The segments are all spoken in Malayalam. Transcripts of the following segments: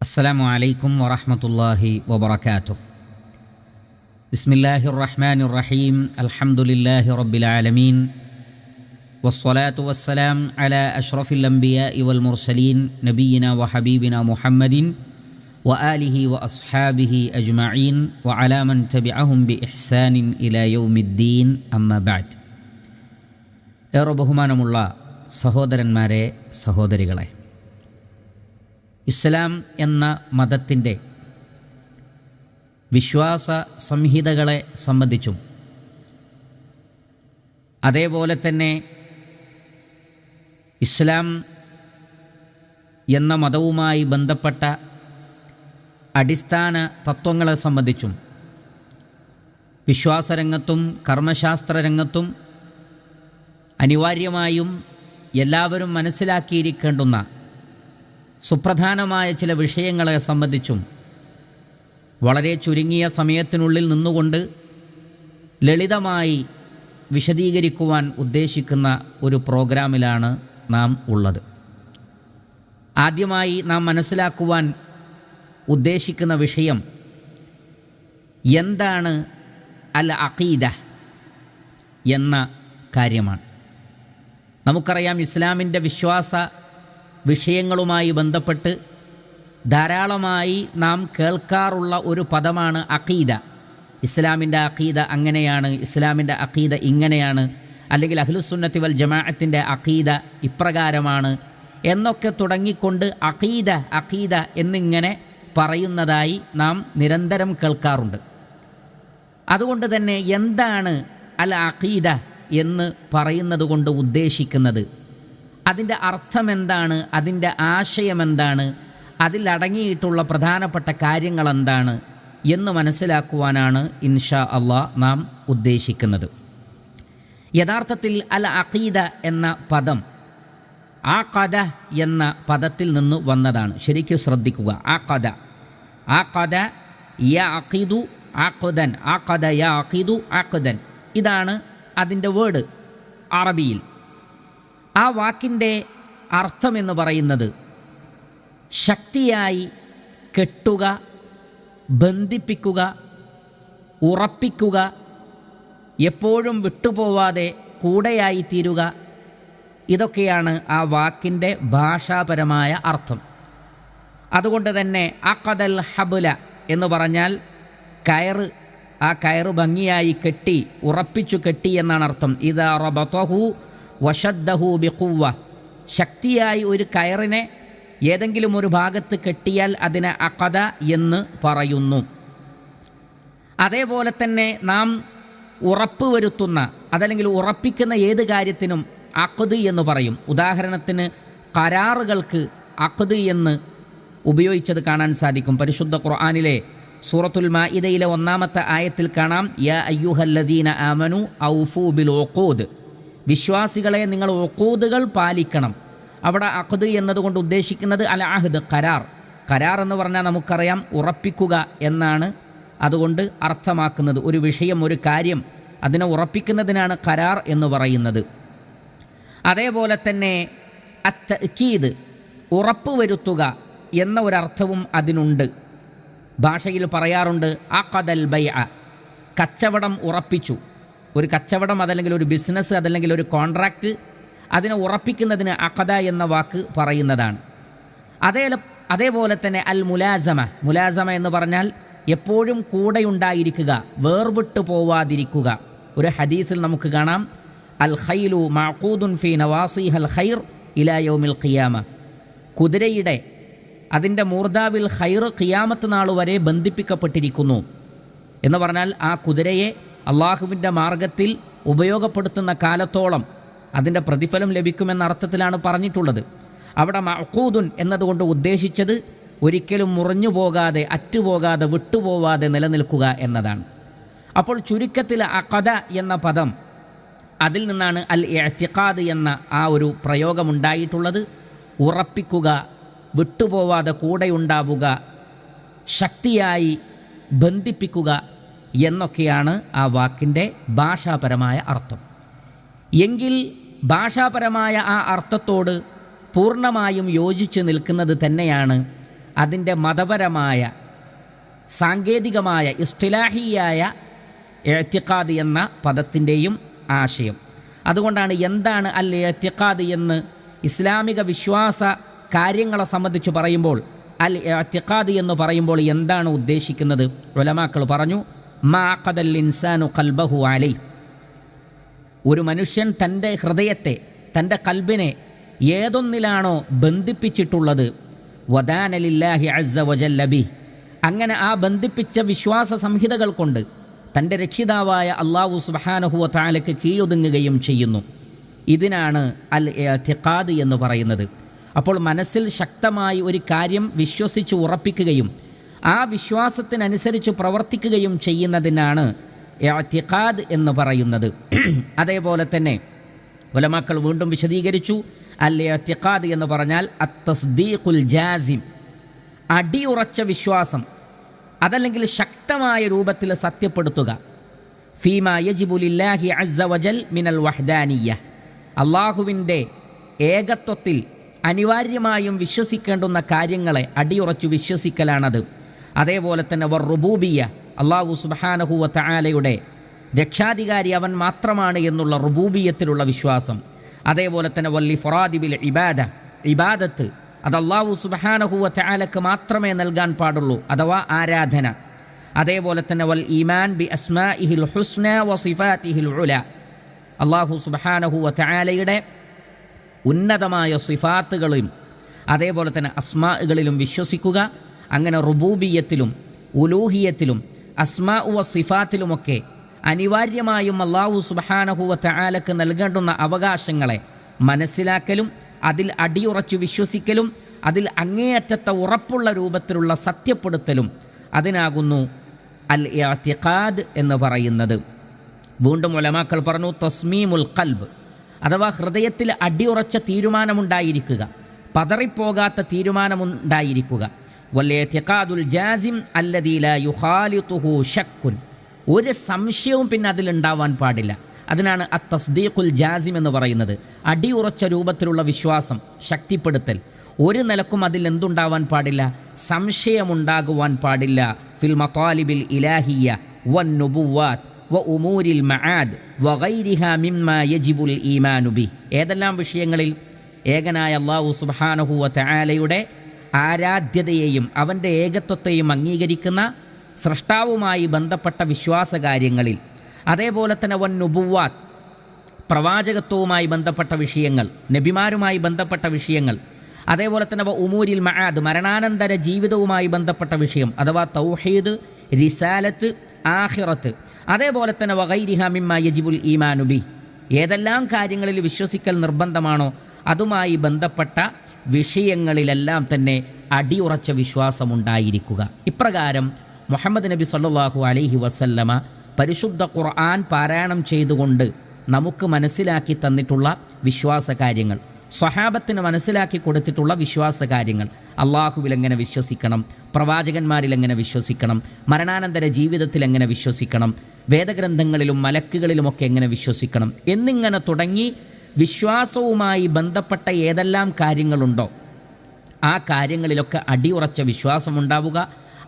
അസ്സലാമു അലൈക്കും വറഹ്മത്തുള്ളാഹി വബറകാതുഹു. ബിസ്മില്ലാഹിർ റഹ്മാനിർ റഹീം. അൽഹംദുലില്ലാഹി റബ്ബിൽ ആലമീൻ. വസ്സലാത്തു വസ്സലാം അലാ അഷ്റഫിൽ അംബിയാഇ വൽ മുർസലീൻ നബിയിനാ വഹബീബിനാ മുഹമ്മദിൻ വആലിഹി വഅസ്ഹാബിഹി അജ്മഈൻ വഅലാ മൻ തബിഅഹും ബിഇഹ്സാനിൻ ഇലാ യൗമിദ്ദീൻ. അമ്മാ ബഅദ്. ഏറെ ബഹുമാനമുള്ള സഹോദരന്മാരെ, സഹോദരികളെ, ഇസ്ലാം എന്ന മതത്തിൻ്റെ വിശ്വാസ സംഹിതകളെ സംബന്ധിച്ചും അതേപോലെ തന്നെ ഇസ്ലാം എന്ന മതവുമായി ബന്ധപ്പെട്ട അടിസ്ഥാന തത്വങ്ങളെ സംബന്ധിച്ചും വിശ്വാസരംഗത്തും കർമ്മശാസ്ത്ര രംഗത്തും അനിവാര്യമായും എല്ലാവരും മനസ്സിലാക്കിയിരിക്കേണ്ടുന്ന സുപ്രധാനമായ ചില വിഷയങ്ങളെ സംബന്ധിച്ചും വളരെ ചുരുങ്ങിയ സമയത്തിനുള്ളിൽ നിന്നുകൊണ്ട് ലളിതമായി വിശദീകരിക്കുവാൻ ഉദ്ദേശിക്കുന്ന ഒരു പ്രോഗ്രാമിലാണ് നാം ഉള്ളത്. ആദ്യമായി നാം മനസ്സിലാക്കുവാൻ ഉദ്ദേശിക്കുന്ന വിഷയം എന്താണ് അൽ അഖീദ എന്ന കാര്യമാണ്. നമുക്കറിയാം, ഇസ്ലാമിൻ്റെ വിശ്വാസ വിഷയങ്ങളുമായി ബന്ധപ്പെട്ട് ധാരാളമായി നാം കേൾക്കാറുള്ള ഒരു പദമാണ് അഖീദ. ഇസ്ലാമിൻ്റെ അഖീദ അങ്ങനെയാണ്, ഇസ്ലാമിൻ്റെ അഖീദ ഇങ്ങനെയാണ്, അല്ലെങ്കിൽ അഹ്ലുസുന്നത്തി വൽ ജമാഅത്തിൻ്റെ അഖീദ ഇപ്രകാരമാണ് എന്നൊക്കെ തുടങ്ങിക്കൊണ്ട് അഖീദ അഖീദ എന്നിങ്ങനെ പറയുന്നതായി നാം നിരന്തരം കേൾക്കാറുണ്ട്. അതുകൊണ്ട് തന്നെ എന്താണ് അൽ അഖീദ എന്ന് പറയുന്നത് കൊണ്ട് ഉദ്ദേശിക്കുന്നത്, അതിൻ്റെ അർത്ഥമെന്താണ്, അതിൻ്റെ ആശയമെന്താണ്, അതിലടങ്ങിയിട്ടുള്ള പ്രധാനപ്പെട്ട കാര്യങ്ങളെന്താണ് എന്ന് മനസ്സിലാക്കുവാനാണ് ഇൻഷാ അള്ളാഹ് നാം ഉദ്ദേശിക്കുന്നത്. യഥാർത്ഥത്തിൽ അൽ അഖീദ എന്ന പദം ആഖദ എന്ന പദത്തിൽ നിന്ന് വന്നതാണ്. ശരിക്കും ശ്രദ്ധിക്കുക. ആഖദ യഅഖിദു അഖ്ദൻ, ആഖദ യഅഖിദു അഖ്ദൻ, ഇതാണ് അതിൻ്റെ വേർഡ് അറബിയിൽ. ആ വാക്കിൻ്റെ അർത്ഥമെന്ന് പറയുന്നത് ശക്തിയായി കെട്ടുക, ബന്ധിപ്പിക്കുക, ഉറപ്പിക്കുക, എപ്പോഴും വിട്ടുപോവാതെ കൂടെയായി തീരുക, ഇതൊക്കെയാണ് ആ വാക്കിൻ്റെ ഭാഷാപരമായ അർത്ഥം. അതുകൊണ്ട് തന്നെ അഖദൽ ഹബ്ല എന്ന് പറഞ്ഞാൽ കയറ്, ആ കയറ് ഭംഗിയായി കെട്ടി, ഉറപ്പിച്ചു കെട്ടി എന്നാണ് അർത്ഥം. ഇദാ റബതഹു വശദ്ദഹു ബിഖുവ്വ, ശക്തിയായി ഒരു കയറിനെ ഏതെങ്കിലും ഒരു ഭാഗത്ത് കെട്ടിയാൽ അതിനെ അഖദ എന്ന് പറയുന്നു. അതേപോലെ തന്നെ നാം ഉറപ്പ് വരുത്തുന്ന അതല്ലെങ്കിൽ ഉറപ്പിക്കുന്ന ഏത് കാര്യത്തിനും അഖ്ദ് എന്ന് പറയും. ഉദാഹരണത്തിന് കരാറുകൾക്ക് അഖ്ദ് എന്ന് ഉപയോഗിച്ചത് കാണാൻ സാധിക്കും. പരിശുദ്ധ ഖുർആനിലെ സൂറത്തുൽ മാഇദയിലെ 1-ാമത്തെ ആയത്തിൽ കാണാം, യാ അയ്യുഹല്ലദീന ആമനു ഔഫു ബിൽ ഉഖൂദ്, വിശ്വാസികളെ നിങ്ങൾ ഉഖൂദുകൾ പാലിക്കണം. അവിടെ അഖ്ദ് എന്നതുകൊണ്ട് ഉദ്ദേശിക്കുന്നത് അൽ അഹ്ദ്, കരാർ. കരാർ എന്ന് പറഞ്ഞാൽ നമുക്കറിയാം ഉറപ്പിക്കുക എന്നാണ് അതുകൊണ്ട് അർത്ഥമാക്കുന്നത്. ഒരു വിഷയം, ഒരു കാര്യം, അതിനെ ഉറപ്പിക്കുന്നതിനാണ് കരാർ എന്ന് പറയുന്നത്. അതേപോലെ തന്നെ അത്തഅ്കീദ്, ഉറപ്പ് വരുത്തുക എന്ന ഒരർത്ഥവും അതിനുണ്ട്. ഭാഷയിൽ പറയാറുണ്ട് അഖദൽ ബൈഅ, കച്ചവടം ഉറപ്പിച്ചു. ഒരു കച്ചവടം, അതല്ലെങ്കിൽ ഒരു ബിസിനസ്, അതല്ലെങ്കിൽ ഒരു കോൺട്രാക്റ്റ്, അതിനെ ഉറപ്പിക്കുന്നതിന് അഖദ എന്ന വാക്ക് പറയുന്നതാണ്. അതേപോലെ തന്നെ അൽ മുലാസമ, മുലാസമ എന്ന് പറഞ്ഞാൽ എപ്പോഴും കൂടെയുണ്ടായിരിക്കുക, വേർവിട്ടു പോവാതിരിക്കുക. ഒരു ഹദീസിൽ നമുക്ക് കാണാം, അൽ ഖൈലു മഅഖൂദുൻ ഫീ നവാസിഹൽ ഖൈർ ഇലാ യൗമിൽ ഖിയാമ, കുതിരയുടെ അതിൻ്റെ മൂർദാവിൽ ഖൈർ ഖിയാമത്ത് നാൾ വരെ ബന്ധിപ്പിക്കപ്പെട്ടിരിക്കുന്നു എന്ന് പറഞ്ഞാൽ ആ കുതിരയെ അള്ളാഹുവിൻ്റെ മാർഗത്തിൽ ഉപയോഗപ്പെടുത്തുന്ന കാലത്തോളം അതിൻ്റെ പ്രതിഫലം ലഭിക്കുമെന്ന അർത്ഥത്തിലാണ് പറഞ്ഞിട്ടുള്ളത്. അവിടെ മഅഖൂദുൻ എന്നതുകൊണ്ട് ഉദ്ദേശിച്ചത് ഒരിക്കലും മുറിഞ്ഞു പോകാതെ, അറ്റുപോകാതെ, വിട്ടുപോകാതെ നിലനിൽക്കുക എന്നതാണ്. അപ്പോൾ ചുരുക്കത്തിൽ അഖദ എന്ന പദം, അതിൽ നിന്നാണ് അൽ ഇഅ്തിഖാദ് എന്ന ആ ഒരു പ്രയോഗമുണ്ടായിട്ടുള്ളത്. ഉറപ്പിക്കുക, വിട്ടുപോവാതെ കൂടെയുണ്ടാവുക, ശക്തിയായി ബന്ധിപ്പിക്കുക എന്നൊക്കെയാണ് ആ വാക്കിൻ്റെ ഭാഷാപരമായ അർത്ഥം. എങ്കിൽ ഭാഷാപരമായ ആ അർത്ഥത്തോട് പൂർണ്ണമായും യോജിച്ച് നിൽക്കുന്നത് തന്നെയാണ് അതിൻ്റെ മതപരമായ സാങ്കേതികമായ ഇസ്തിലാഹിയായ ഇഅ്തിഖാദ് എന്ന പദത്തിൻ്റെയും ആശയം. അതുകൊണ്ടാണ് എന്താണ് അൽ ഇഅ്തിഖാദ് എന്ന് ഇസ്ലാമിക വിശ്വാസ കാര്യങ്ങളെ സംബന്ധിച്ച് പറയുമ്പോൾ അൽ ഇഅ്തിഖാദ് എന്ന് പറയുമ്പോൾ എന്താണ് ഉദ്ദേശിക്കുന്നത്? ഉലമാക്കൾ പറഞ്ഞു, മാ ഖദൽ ഇൻസാനു ഖൽബഹു അലൈഹി, ഒരു മനുഷ്യൻ തൻ്റെ ഹൃദയത്തെ, തൻ്റെ കൽബിനെ ഏതൊന്നിലാണോ ബന്ധിപ്പിച്ചിട്ടുള്ളത്, വദാന ലില്ലാഹി അസ്സ വജല്ല ബിഹി, അങ്ങനെ ആ ബന്ധിപ്പിച്ച വിശ്വാസ സംഹിതകൾ കൊണ്ട് തൻ്റെ രക്ഷിതാവായ അല്ലാഹു സുബ്ഹാനഹു വ തആലയ്ക്ക് കീഴൊതുങ്ങുകയും ചെയ്യുന്നു. ഇതിനാണ് അൽ ഇഅ്തിഖാദ് എന്ന് പറയുന്നത്. അപ്പോൾ മനസ്സിൽ ശക്തമായി ഒരു കാര്യം വിശ്വസിച്ച് ഉറപ്പിക്കുകയും ആ വിശ്വാസത്തിനനുസരിച്ച് പ്രവർത്തിക്കുകയും ചെയ്യുന്നതിനാണ് ഇഅ്തിഖാദ് എന്ന് പറയുന്നത്. അതേപോലെ തന്നെ ഉലമാക്കൾ വീണ്ടും വിശദീകരിച്ചു, അൽ ഇഅ്തിഖാദ് എന്ന് പറഞ്ഞാൽ അത്തസ്ദീഖുൽ ജാസിം, അടിയുറച്ച വിശ്വാസം, അതല്ലെങ്കിൽ ശക്തമായ രൂപത്തിൽ സത്യപ്പെടുത്തുക. ഫീമാ യജിബു ലില്ലാഹി അസ്സ വജൽ മിനൽ വഹ്ദാനിയ്യ, അള്ളാഹുവിൻ്റെ ഏകത്വത്തിൽ അനിവാര്യമായും വിശ്വസിക്കേണ്ടുന്ന കാര്യങ്ങളെ അടിയുറച്ചു വിശ്വസിക്കലാണത്. അതേപോലെ തന്നെ റുബൂബിയ്യ, അള്ളാഹു സുബ്ഹാനഹു വ തആലയുടെ രക്ഷാധികാരി അവൻ മാത്രമാണ് എന്നുള്ള റുബൂബിയത്തിലുള്ള വിശ്വാസം. അതേപോലെ തന്നെ വല്ലിഫ്റാദി ബിൽ ഇബാദ, ഇബാദത്ത് അത് അല്ലാഹു സുബ്ഹാനഹു വ തആലക്ക് മാത്രമേ നൽകാൻ പാടുള്ളൂ, അഥവാ ആരാധന. അതേപോലെ തന്നെ വൽ ഈമാൻ ബി അസ്മാഇഹിൽ ഹുസ്ന വ സിഫാതിഹിൽ ഉല, അല്ലാഹു സുബ്ഹാനഹു വ തആലയുടെ ഉന്നതമായ സിഫാത്തുകളിലും അതേപോലെ തന്നെ അസ്മാകളിലും വിശ്വസിക്കുക. അങ്ങനെ റുബൂബിയത്തിലും ഉലൂഹിയത്തിലും അസ്മാ വ സിഫാത്തിലുമൊക്കെ അനിവാര്യമായും അല്ലാഹു സുബ്ഹാനഹു വ തആലക്ക് നൽകേണ്ടുന്ന അവകാശങ്ങളെ മനസ്സിലാക്കലും അതിൽ അടിയുറച്ചു വിശ്വസിക്കലും അതിൽ അങ്ങേയറ്റത്തെ ഉറപ്പുള്ള രൂപത്തിലുള്ള സത്യപ്പെടുത്തലും അതിനാകുന്നു അൽ ഇഅ്തിഖാദ് എന്ന് പറയുന്നത്. വീണ്ടും ഉലമാക്കൾ പറഞ്ഞു, തസ്മീമുൽ ഖൽബ്, അഥവാ ഹൃദയത്തിൽ അടിയുറച്ച തീരുമാനമുണ്ടായിരിക്കുക, പതറിപ്പോകാത്ത തീരുമാനമുണ്ടായിരിക്കുക. വൽ ഇഅ്തിഖാദുൽ ജാസിം അല്ലദീ ലാ യുഖാലിതുഹു ശക്കുൻ, ഒരു സംശയവും പിന്നെ അതിലുണ്ടാവാൻ പാടില്ല. അതിനാണ് അത്തസ്ദീഖുൽ ജാസിം എന്ന് പറയുന്നത്. അടിയുറച്ച രൂപത്തിലുള്ള വിശ്വാസം, ശക്തിപ്പെടുത്തൽ. ഒരു നിലക്കും അതിൽ എന്തുണ്ടാവാൻ പാടില്ല? സംശയമുണ്ടാകുവാൻ പാടില്ല. ഫിൽ മതാലിബിൽ ഇലാഹിയ്യ വൻ നുബുവാത്ത് വ ഉമൂരിൽ മആദ് വ ഗൈരിഹാ മിമ്മാ യജിബുൽ ഈമാനു ബി, ഏതെല്ലാം വിഷയങ്ങളിൽ ഏകനായ അല്ലാഹു സുബ്ഹാനഹു വ തആലയുടെ ആരാധ്യതയെയും അവൻ്റെ ഏകത്വത്തെയും അംഗീകരിക്കുന്ന സൃഷ്ടാവുമായി ബന്ധപ്പെട്ട വിശ്വാസകാര്യങ്ങളിൽ, അതേപോലെ തന്നെ വൻ നുബുവാത്ത്, പ്രവാചകത്വവുമായി ബന്ധപ്പെട്ട വിഷയങ്ങൾ, നബിമാരുമായി ബന്ധപ്പെട്ട വിഷയങ്ങൾ, അതേപോലെ തന്നെ ഉമൂരിൽ മആദ്, മരണാനന്തര ജീവിതവുമായി ബന്ധപ്പെട്ട വിഷയം, അഥവാ തൗഹീദ്, റിസാലത്ത്, ആഖിറത്ത്, അതേപോലെ തന്നെ വഗൈരിഹാ മിമ്മാ യജിബുൽ ഈമാനു ബി, ഏതെല്ലാം കാര്യങ്ങളിൽ വിശ്വസിക്കൽ നിർബന്ധമാണോ അതുമായി ബന്ധപ്പെട്ട വിഷയങ്ങളിലെല്ലാം തന്നെ അടിയുറച്ച വിശ്വാസമുണ്ടായിരിക്കുക. ഇപ്രകാരം മുഹമ്മദ് നബി സല്ലല്ലാഹു അലൈഹി വസല്ലമ പരിശുദ്ധ ഖുർആൻ പാരായണം ചെയ്തുകൊണ്ട് നമുക്ക് മനസ്സിലാക്കി തന്നിട്ടുള്ള വിശ്വാസകാര്യങ്ങൾ, സ്വഹാബത്തിന് മനസ്സിലാക്കി കൊടുത്തിട്ടുള്ള വിശ്വാസകാര്യങ്ങൾ, അള്ളാഹുവിൽ എങ്ങനെ വിശ്വസിക്കണം, പ്രവാചകന്മാരിൽ എങ്ങനെ വിശ്വസിക്കണം, മരണാനന്തര ജീവിതത്തിൽ എങ്ങനെ വിശ്വസിക്കണം, വേദഗ്രന്ഥങ്ങളിലും മലക്കുകളിലുമൊക്കെ എങ്ങനെ വിശ്വസിക്കണം എന്നിങ്ങനെ തുടങ്ങി വിശ്വാസവുമായി ബന്ധപ്പെട്ട ഏതെല്ലാം കാര്യങ്ങളുണ്ടോ ആ കാര്യങ്ങളിലൊക്കെ അടിയുറച്ച വിശ്വാസമുണ്ടാവുക,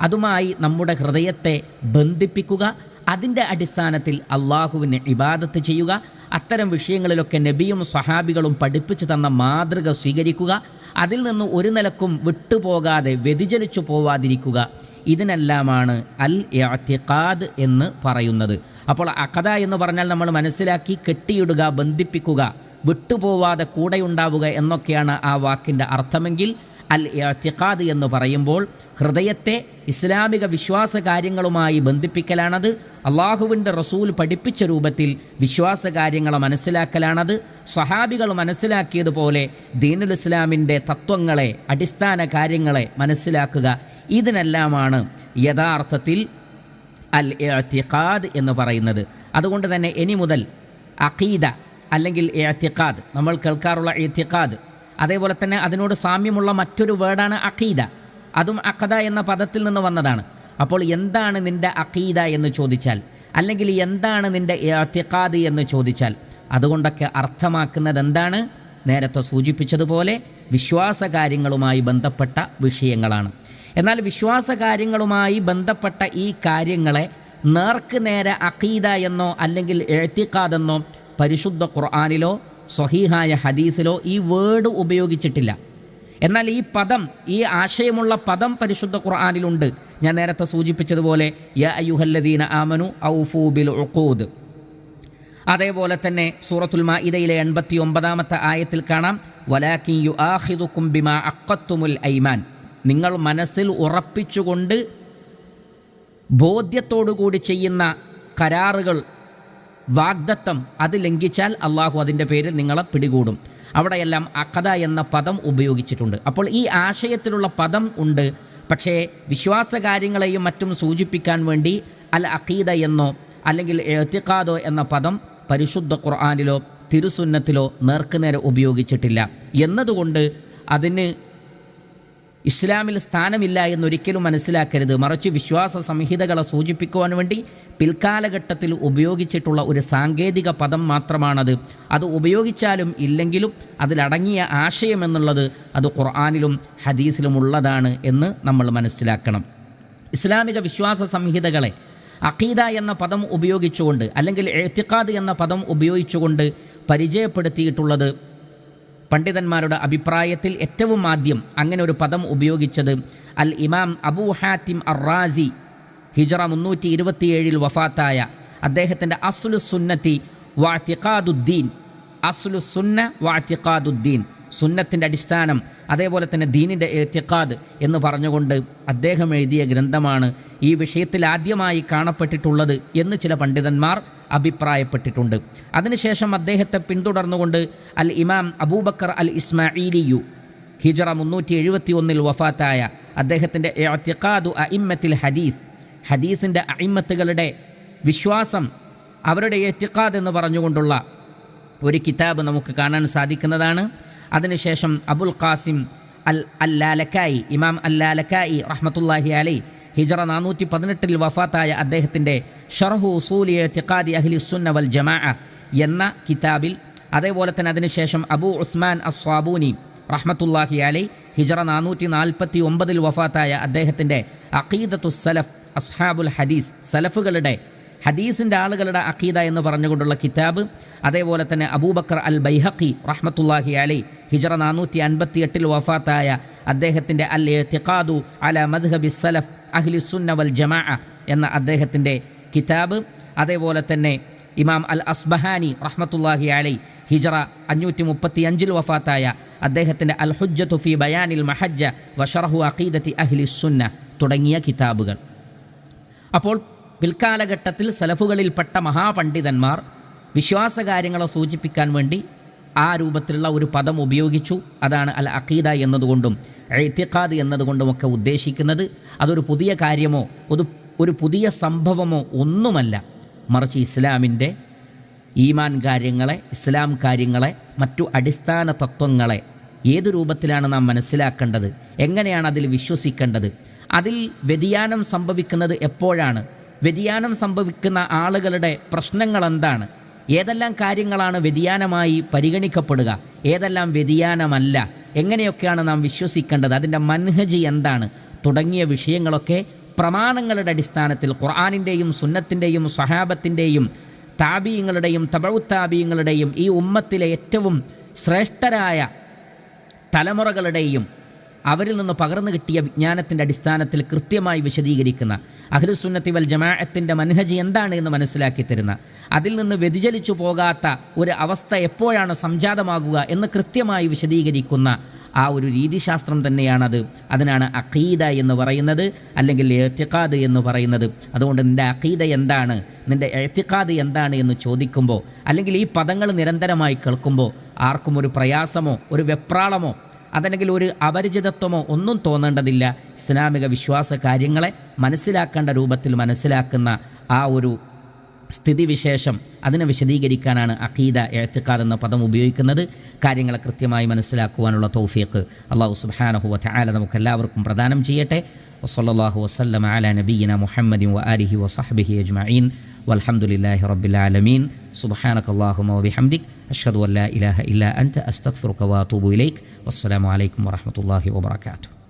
അതുമായി നമ്മുടെ ഹൃദയത്തെ ബന്ധിപ്പിക്കുക, അതിൻ്റെ അടിസ്ഥാനത്തിൽ അള്ളാഹുവിന് ഇബാദത്ത് ചെയ്യുക, അത്തരം വിഷയങ്ങളിലൊക്കെ നബിയും സ്വഹാബികളും പഠിപ്പിച്ചു തന്ന മാതൃക സ്വീകരിക്കുക, അതിൽ നിന്ന് ഒരു നിലക്കും വിട്ടുപോകാതെ വ്യതിചലിച്ചു പോവാതിരിക്കുക. ഇതിനെല്ലാമാണ് അൽ ഇഅ്തിഖാദ് എന്ന് പറയുന്നത്. അപ്പോൾ അഖദ എന്ന് പറഞ്ഞാൽ നമ്മൾ മനസ്സിലാക്കി കെട്ടിയിടുക, ബന്ധിപ്പിക്കുക, വിട്ടുപോവാതെ കൂടെയുണ്ടാവുക എന്നൊക്കെയാണ് ആ വാക്കിൻ്റെ അർത്ഥമെങ്കിൽ അൽ ഇഅ്തിഖാദ് എന്ന് പറയുമ്പോൾ ഹൃദയത്തെ ഇസ്ലാമിക വിശ്വാസ കാര്യങ്ങളുമായി ബന്ധിപ്പിക്കലാണത്. അള്ളാഹുവിൻ്റെ റസൂൽ പഠിപ്പിച്ച രൂപത്തിൽ വിശ്വാസ കാര്യങ്ങളെ മനസ്സിലാക്കലാണത്. സ്വഹാബികൾ മനസ്സിലാക്കിയതുപോലെ ദീനുൽ ഇസ്ലാമിൻ്റെ തത്വങ്ങളെ, അടിസ്ഥാന കാര്യങ്ങളെ മനസ്സിലാക്കുക. ഇതിനെല്ലാമാണ് യഥാർത്ഥത്തിൽ അൽ ഇഅ്തിഖാദ് എന്ന് പറയുന്നത്. അതുകൊണ്ട് തന്നെ ഇനി മുതൽ അഖീദ അല്ലെങ്കിൽ ഇഅ്തിഖാദ്, നമ്മൾ കേൾക്കാറുള്ള ഇഅ്തിഖാദ്, അതേപോലെ തന്നെ അതിനോട് സാമ്യമുള്ള മറ്റൊരു വേർഡാണ് അഖീദ. അതും അഖദ എന്ന പദത്തിൽ നിന്ന് വന്നതാണ്. അപ്പോൾ എന്താണ് നിൻ്റെ അഖീദ എന്ന് ചോദിച്ചാൽ, അല്ലെങ്കിൽ എന്താണ് നിൻ്റെ ഇഅ്തിഖാദ് എന്ന് ചോദിച്ചാൽ, അതുകൊണ്ടൊക്കെ അർത്ഥമാക്കുന്നത് എന്താണ്? നേരത്തെ സൂചിപ്പിച്ചതുപോലെ വിശ്വാസകാര്യങ്ങളുമായി ബന്ധപ്പെട്ട വിഷയങ്ങളാണ്. എന്നാൽ വിശ്വാസകാര്യങ്ങളുമായി ബന്ധപ്പെട്ട ഈ കാര്യങ്ങളെ നേർക്ക് നേരെ അഖീദ എന്നോ അല്ലെങ്കിൽ ഇഅ്തിഖാദെന്നോ പരിശുദ്ധ ഖുർആനിലോ സ്വഹീഹായ ഹദീസിലോ ഈ വേർഡ് ഉപയോഗിച്ചിട്ടില്ല. എന്നാൽ ഈ പദം, ഈ ആശയമുള്ള പദം പരിശുദ്ധ ഖുർആനിലുണ്ട്. ഞാൻ നേരത്തെ സൂചിപ്പിച്ചതുപോലെ യാ അയ്യുഹല്ലദീന ആമനു ഔഫൂ ബിൽ ഉഖൂദ്. അതേപോലെ തന്നെ സൂറത്തുൽ മാഇദയിലെ 89-ാമത്തെ ആയത്തിൽ കാണാം വലാകിൻ യുആഖിദുകും ബിമാ അഖദ്തുമുൽ ഐമാൻ. നിങ്ങൾ മനസ്സിൽ ഉറപ്പിച്ചുകൊണ്ട് ബോധ്യത്തോടുകൂടി ചെയ്യുന്ന കരാറുകൾ, വാഗ്ദത്തം അത് ലംഘിച്ചാൽ അള്ളാഹു അതിൻ്റെ പേരിൽ നിങ്ങളെ പിടികൂടും. അവിടെയെല്ലാം അഖദ എന്ന പദം ഉപയോഗിച്ചിട്ടുണ്ട്. അപ്പോൾ ഈ ആശയത്തിലുള്ള പദം ഉണ്ട്. പക്ഷേ വിശ്വാസകാര്യങ്ങളെയും മറ്റും സൂചിപ്പിക്കാൻ വേണ്ടി അൽ അഖീദ എന്നോ അല്ലെങ്കിൽ ഇഅ്തിഖാദോ എന്ന പദം പരിശുദ്ധ ഖുർആനിലോ തിരുസുന്നത്തിലോ നേർക്കുനേരെ ഉപയോഗിച്ചിട്ടില്ല എന്നതുകൊണ്ട് അതിന് ഇസ്ലാമിൽ സ്ഥാനമില്ല എന്നൊരിക്കലും മനസ്സിലാക്കരുത്. മറിച്ച് വിശ്വാസ സംഹിതകളെ സൂചിപ്പിക്കുവാൻ വേണ്ടി പിൽക്കാലഘട്ടത്തിൽ ഉപയോഗിച്ചിട്ടുള്ള ഒരു സാങ്കേതിക പദം മാത്രമാണത്. അത് ഉപയോഗിച്ചാലും ഇല്ലെങ്കിലും അതിലടങ്ങിയ ആശയം എന്നുള്ളത് അത് ഖുർആനിലും ഹദീസിലും ഉള്ളതാണ് എന്ന് നമ്മൾ മനസ്സിലാക്കണം. ഇസ്ലാമിക വിശ്വാസ സംഹിതകളെ അഖീദ എന്ന പദം ഉപയോഗിച്ചുകൊണ്ട് അല്ലെങ്കിൽ ഇഅ്തിഖാദ് എന്ന പദം ഉപയോഗിച്ചുകൊണ്ട് പരിചയപ്പെടുത്തിയിട്ടുള്ളത് പണ്ഡിതന്മാരുടെ അഭിപ്രായത്തിൽ ഏറ്റവും ആദ്യം അങ്ങനെ ഒരു പദം ഉപയോഗിച്ചത് അൽ ഇമാം അബൂ ഹാത്തിം അർ-റാസി ഹിജ്റ 327 വഫാത്തായ അദ്ദേഹത്തിൻ്റെ അസ്ലു സുന്നത്തി വഅ്തിഖാദുദ്ദീൻ, അസ്ലു സുന്ന വഅ്തിഖാദുദ്ദീൻ, സുന്നത്തിൻ്റെ അടിസ്ഥാനം അതേപോലെ തന്നെ ദീനിൻ്റെ ഇഅ്തിഖാദ് എന്ന് പറഞ്ഞുകൊണ്ട് അദ്ദേഹം എഴുതിയ ഗ്രന്ഥമാണ് ഈ വിഷയത്തിൽ ആദ്യമായി കാണപ്പെട്ടിട്ടുള്ളത് എന്ന് ചില പണ്ഡിതന്മാർ അഭിപ്രായപ്പെട്ടിട്ടുണ്ട്. അതിനുശേഷം അദ്ദേഹത്തെ പിന്തുടർന്നുകൊണ്ട് അൽ ഇമാം അബൂബക്കർ അൽ ഇസ്മാഈലിയു ഹിജ്റ 371 വഫാത്തായ അദ്ദേഹത്തിൻ്റെ ഇഅ്തിഖാദു അഇമ്മത്തിൽ ഹദീസ്, ഹദീസിൻ്റെ അഇമ്മത്തുകളുടെ വിശ്വാസം, അവരുടെ ഇഅ്തിഖാദ് എന്ന് പറഞ്ഞുകൊണ്ടുള്ള ഒരു കിതാബ് നമുക്ക് കാണാൻ സാധിക്കുന്നതാണ്. അതിനുശേഷം അബുൽ ഖാസിം അൽ-ലാലക്കായി, ഇമാം അൽ-ലാലക്കായി റഹ്മത്തുള്ളാഹി അലൈഹി ഹിജ്റ 418 വഫാത്തായ അദ്ദേഹത്തിൻ്റെ ഷർഹു ഉസൂലി ഇഅ്തിഖാദി അഹ്ലി സുന്ന വൽ ജമാഅ എന്ന കിതാബിൽ, അതേപോലെ തന്നെ അതിനുശേഷം അബൂ ഉസ്മാൻ അസ്സാബൂനി റഹ്മത്തുള്ളാഹി അലൈഹി ഹിജ്റ 449 വഫാത്തായ അദ്ദേഹത്തിൻ്റെ അഖീദത്തുസ് സലഫ് അസ്ഹാബുൽ ഹദീസ്, സലഫുകളുടെ ഹദീസിൻ്റെ ആളുകളുടെ അഖീദ എന്ന് പറഞ്ഞുകൊണ്ടുള്ള കിതാബ്, അതേപോലെ തന്നെ അബൂബക്കർ അൽ ബൈഹഖി റഹ്മത്തുള്ളാഹി അലൈഹി ഹിജ്റ 458 വഫാത്തായ അദ്ദേഹത്തിൻ്റെ അൽ ഇഅ്തിഖാദു അലാ മദ്ഹബി സലഫ് അഹ്ലി സുന്ന വൽ ജമാഅ എന്ന അദ്ദേഹത്തിൻ്റെ കിതാബ്, അതേപോലെ തന്നെ ഇമാം അൽ അസ്ബഹാനി റഹ്മത്തുള്ളാഹി അലൈഹി ഹിജ്റ 535 വഫാത്തായ അദ്ദേഹത്തിൻ്റെ അൽ ഹുജ്ജത്തു ഫി ബയാനിൽ മഹജ്ജ വശറഹു അഖീദത്തി അഹ്ലി സുന്ന തുടങ്ങിയ കിതാബുകൾ. അപ്പോൾ പിൽക്കാലഘട്ടത്തിൽ സലഫുകളിൽപ്പെട്ട മഹാപണ്ഡിതന്മാർ വിശ്വാസകാര്യങ്ങളെ സൂചിപ്പിക്കാൻ വേണ്ടി ആ രൂപത്തിലുള്ള ഒരു പദം ഉപയോഗിച്ചു. അതാണ് അൽ അഖീദ എന്നതുകൊണ്ടും ഇഅ്തിഖാദ് എന്നതുകൊണ്ടുമൊക്കെ ഉദ്ദേശിക്കുന്നത്. അതൊരു പുതിയ കാര്യമോ ഒരു പുതിയ സംഭവമോ ഒന്നുമല്ല, മറിച്ച് ഇസ്ലാമിൻ്റെ ഈമാൻ കാര്യങ്ങളെ, ഇസ്ലാം കാര്യങ്ങളെ, മറ്റു അടിസ്ഥാന തത്വങ്ങളെ ഏതു രൂപത്തിലാണ് നാം മനസ്സിലാക്കേണ്ടത്, എങ്ങനെയാണ് അതിൽ വിശ്വസിക്കേണ്ടത്, അതിൽ വ്യതിയാനം സംഭവിക്കുന്നത് എപ്പോഴാണ്, വ്യതിയാനം സംഭവിക്കുന്ന ആളുകളുടെ പ്രശ്നങ്ങൾ എന്താണ്, ഏതെല്ലാം കാര്യങ്ങളാണ് വ്യതിയാനമായി പരിഗണിക്കപ്പെടുക, ഏതെല്ലാം വ്യതിയാനമല്ല, എങ്ങനെയൊക്കെയാണ് നാം വിശ്വസിക്കേണ്ടത്, അതിൻ്റെ മൻഹജ് എന്താണ് തുടങ്ങിയ വിഷയങ്ങളൊക്കെ പ്രമാണങ്ങളുടെ അടിസ്ഥാനത്തിൽ ഖുർആനിൻ്റെയും സുന്നത്തിൻ്റെയും സ്വഹാബത്തിൻ്റെയും താബീങ്ങളുടെയും തബഉ താബീങ്ങളുടെയും ഈ ഉമ്മത്തിലെ ഏറ്റവും ശ്രേഷ്ഠരായ തലമുറകളുടെയും അവരിൽ നിന്ന് പകർന്നു കിട്ടിയ വിജ്ഞാനത്തിൻ്റെ അടിസ്ഥാനത്തിൽ കൃത്യമായി വിശദീകരിക്കുന്ന അഹ്ലുസുന്നത്തി വൽ ജമാഅത്തിൻ്റെ മൻഹജ് എന്താണ് എന്ന് മനസ്സിലാക്കി തരുന്ന, അതിൽ നിന്ന് വ്യതിചലിച്ചു പോകാത്ത ഒരു അവസ്ഥ എപ്പോഴാണ് സംജാതമാകുക എന്ന് കൃത്യമായി വിശദീകരിക്കുന്ന ആ ഒരു രീതിശാസ്ത്രം തന്നെയാണത്. അതിനാണ് അഖീദ എന്ന് പറയുന്നത്, അല്ലെങ്കിൽ ഇഅ്തിഖാദ് എന്ന് പറയുന്നത്. അതുകൊണ്ട് നിൻ്റെ അഖീദ എന്താണ്, നിൻ്റെ ഇഅ്തിഖാദ് എന്താണ് എന്ന് ചോദിക്കുമ്പോൾ, അല്ലെങ്കിൽ ഈ പദങ്ങൾ നിരന്തരമായി കേൾക്കുമ്പോൾ ആർക്കും ഒരു പ്രയാസമോ ഒരു വെപ്രാളമോ അതല്ലെങ്കിൽ ഒരു അപരിചിതത്വമോ ഒന്നും തോന്നേണ്ടതില്ല. ഇസ്ലാമിക വിശ്വാസ കാര്യങ്ങളെ മനസ്സിലാക്കേണ്ട രൂപത്തിൽ മനസ്സിലാക്കുന്ന ആ ഒരു സ്ഥിതിവിശേഷം അതിനെ വിശദീകരിക്കാനാണ് അഖീദ ഇഅ്തിഖാദ് എന്ന പദം ഉപയോഗിക്കുന്നത്. കാര്യങ്ങളെ കൃത്യമായി മനസ്സിലാക്കുവാനുള്ള തൗഫീഖ് അല്ലാഹു സുബ്ഹാനഹു വ തആല നമുക്കെല്ലാവർക്കും പ്രദാനം ചെയ്യട്ടെ. വസല്ലല്ലാഹു വസല്ലമ അലാ നബിയിന മുഹമ്മദിൻ വ ആലിഹി വസഹ്ബിഹി അജ്മഈൻ. വൽഹംദുലില്ലാഹി റബ്ബിൽ ആലമീൻ. സുബ്ഹാനകല്ലാഹുമ്മ വബിഹംദിക് അഷ്ഹദു അൻ ലാ ഇലാഹ ഇല്ലാ അൻത അസ്തഗ്ഫിറുക വഅതൂബു ഇലൈക്. വസ്സലാമു അലൈക്കും വറഹ്മത്തുള്ളാഹി വബറകാതുഹു.